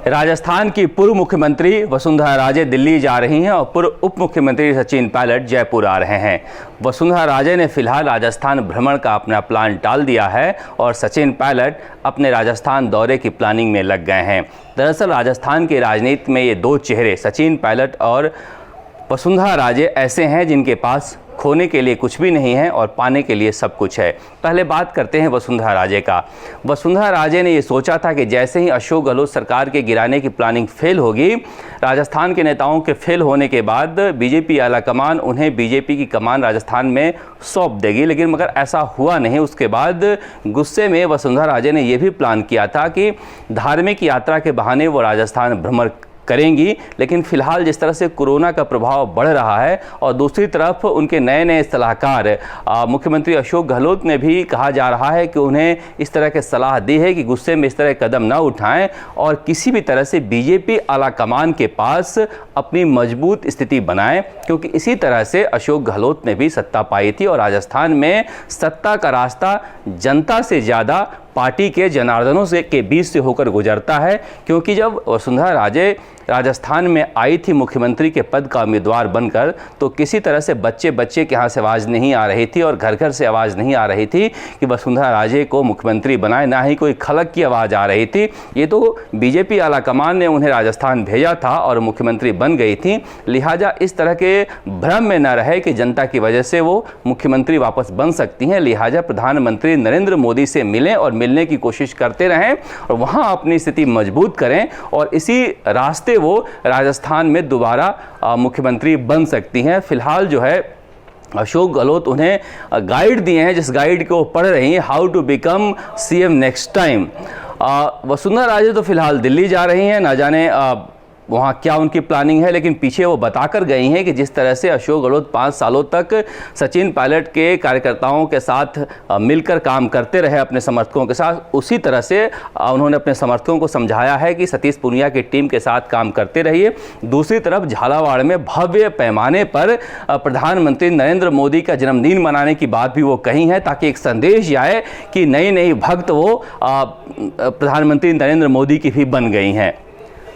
राजस्थान की पूर्व मुख्यमंत्री वसुंधरा राजे दिल्ली जा रही हैं और पूर्व उप मुख्यमंत्री सचिन पायलट जयपुर आ रहे हैं। वसुंधरा राजे ने फिलहाल राजस्थान भ्रमण का अपना प्लान टाल दिया है और सचिन पायलट अपने राजस्थान दौरे की प्लानिंग में लग गए हैं। दरअसल राजस्थान की राजनीति में ये दो चेहरे सचिन पायलट और वसुंधरा राजे ऐसे हैं जिनके पास खोने के लिए कुछ भी नहीं है और पाने के लिए सब कुछ है। पहले बात करते हैं वसुंधरा राजे का। वसुंधरा राजे ने ये सोचा था कि जैसे ही अशोक गहलोत सरकार के गिराने की प्लानिंग फेल होगी, राजस्थान के नेताओं के फेल होने के बाद बीजेपी आलाकमान उन्हें बीजेपी की कमान राजस्थान में सौंप देगी, लेकिन मगर ऐसा हुआ नहीं। उसके बाद गुस्से में वसुंधरा राजे ने यह भी प्लान किया था कि धार्मिक यात्रा के बहाने वो राजस्थान भ्रमण करेंगी, लेकिन फिलहाल जिस तरह से कोरोना का प्रभाव बढ़ रहा है और दूसरी तरफ उनके नए नए सलाहकार मुख्यमंत्री अशोक गहलोत ने भी कहा जा रहा है कि उन्हें इस तरह के सलाह दी है कि गुस्से में इस तरह कदम न उठाएं और किसी भी तरह से बीजेपी आलाकमान के पास अपनी मजबूत स्थिति बनाएं, क्योंकि इसी तरह से अशोक गहलोत ने भी सत्ता पाई थी और राजस्थान में सत्ता का रास्ता जनता से ज़्यादा पार्टी के जनार्दनों से के बीच से होकर गुजरता है। क्योंकि जब वसुंधरा राजे राजस्थान में आई थी मुख्यमंत्री के पद का उम्मीदवार बनकर, तो किसी तरह से बच्चे के यहाँ से आवाज़ नहीं आ रही थी और घर घर से आवाज़ नहीं आ रही थी कि वसुंधरा राजे को मुख्यमंत्री बनाए, ना ही कोई खलक की आवाज़ आ रही थी। ये तो बीजेपी आलाकमान ने उन्हें राजस्थान भेजा था और मुख्यमंत्री बन गई थी। लिहाजा इस तरह के भ्रम में न रहे कि जनता की वजह से वो मुख्यमंत्री वापस बन सकती हैं। लिहाजा प्रधानमंत्री नरेंद्र मोदी से मिलें और मिलने की कोशिश करते रहें और वहाँ अपनी स्थिति मजबूत करें और इसी रास्ते वो राजस्थान में दोबारा मुख्यमंत्री बन सकती हैं। फिलहाल जो है अशोक गहलोत उन्हें गाइड दिए हैं, जिस गाइड को पढ़ रही हैं, how to become CM next time. Vasundhara Raje तो फिलहाल दिल्ली जा रही हैं, ना जाने वहाँ क्या उनकी प्लानिंग है, लेकिन पीछे वो बताकर गई हैं कि जिस तरह से अशोक गहलोत 5 सालों तक सचिन पायलट के कार्यकर्ताओं के साथ मिलकर काम करते रहे अपने समर्थकों के साथ, उसी तरह से उन्होंने अपने समर्थकों को समझाया है कि सतीश पूनिया की टीम के साथ काम करते रहिए। दूसरी तरफ झालावाड़ में भव्य पैमाने पर प्रधानमंत्री नरेंद्र मोदी का जन्मदिन मनाने की बात भी वो कही है, ताकि एक संदेश आए कि नई नई भक्त वो प्रधानमंत्री नरेंद्र मोदी की भी बन गई हैं।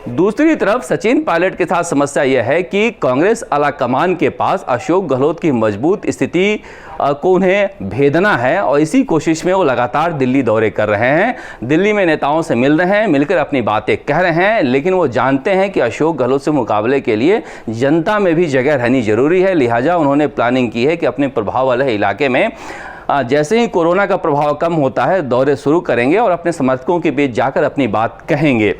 दूसरी तरफ सचिन पायलट के साथ समस्या यह है कि कांग्रेस आलाकमान के पास अशोक गहलोत की मजबूत स्थिति को उन्हें भेदना है और इसी कोशिश में वो लगातार दिल्ली दौरे कर रहे हैं। दिल्ली में नेताओं से मिल रहे हैं, मिलकर अपनी बातें कह रहे हैं, लेकिन वो जानते हैं कि अशोक गहलोत से मुकाबले के लिए जनता में भी जगह रहनी जरूरी है। लिहाजा उन्होंने प्लानिंग की है कि अपने प्रभाव वाले इलाके में जैसे ही कोरोना का प्रभाव कम होता है दौरे शुरू करेंगे और अपने समर्थकों के बीच जाकर अपनी बात कहेंगे।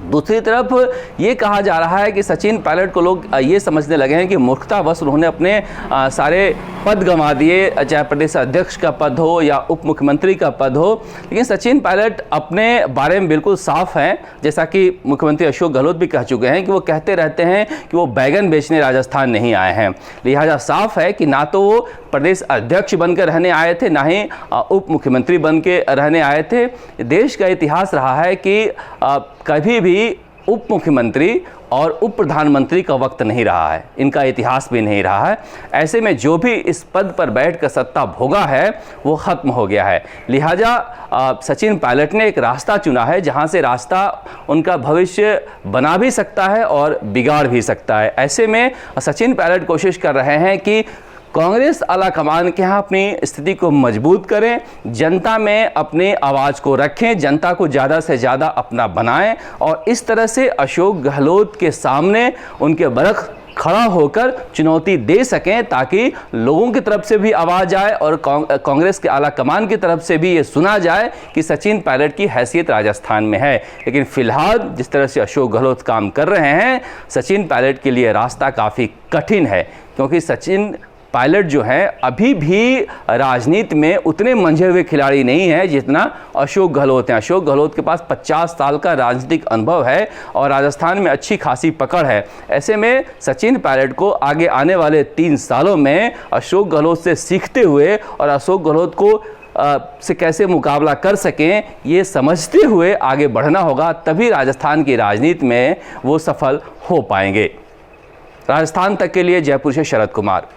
दूसरी तरफ ये कहा जा रहा है कि सचिन पायलट को लोग ये समझने लगे हैं कि मूर्खतावश उन्होंने अपने सारे पद गंवा दिए, चाहे प्रदेश अध्यक्ष का पद हो या उप मुख्यमंत्री का पद हो। लेकिन सचिन पायलट अपने बारे में बिल्कुल साफ हैं, जैसा कि मुख्यमंत्री अशोक गहलोत भी कह चुके हैं कि वो कहते रहते हैं कि वो बैगन बेचने राजस्थान नहीं आए हैं। लिहाजा साफ है कि ना तो वो प्रदेश अध्यक्ष बनकर रहने आए थे, ना ही उप मुख्यमंत्री बन के रहने आए थे। देश का इतिहास रहा है कि कभी भी उप मुख्यमंत्री और उप प्रधानमंत्री का वक्त नहीं रहा है, इनका इतिहास भी नहीं रहा है। ऐसे में जो भी इस पद पर बैठकर सत्ता भोगा है वो ख़त्म हो गया है। लिहाजा सचिन पायलट ने एक रास्ता चुना है जहां से रास्ता उनका भविष्य बना भी सकता है और बिगाड़ भी सकता है। ऐसे में सचिन पायलट कोशिश कर रहे हैं कि कांग्रेस आलाकमान के यहाँ अपनी स्थिति को मजबूत करें, जनता में अपनी आवाज़ को रखें, जनता को ज़्यादा से ज़्यादा अपना बनाएं और इस तरह से अशोक गहलोत के सामने उनके बरख खड़ा होकर चुनौती दे सकें, ताकि लोगों की तरफ से भी आवाज़ आए और कांग्रेस के आलाकमान की तरफ से भी ये सुना जाए कि सचिन पायलट की हैसियत राजस्थान में है। लेकिन फिलहाल जिस तरह से अशोक गहलोत काम कर रहे हैं, सचिन पायलट के लिए रास्ता काफ़ी कठिन है, क्योंकि सचिन पायलट जो है अभी भी राजनीति में उतने मंझे हुए खिलाड़ी नहीं है जितना अशोक गहलोत हैं। अशोक गहलोत के पास 50 साल का राजनीतिक अनुभव है और राजस्थान में अच्छी खासी पकड़ है। ऐसे में सचिन पायलट को आगे आने वाले 3 सालों में अशोक गहलोत से सीखते हुए और अशोक गहलोत को से कैसे मुकाबला कर सकें ये समझते हुए आगे बढ़ना होगा, तभी राजस्थान की राजनीति में वो सफल हो पाएंगे। राजस्थान तक के लिए जयपुर से शरद कुमार।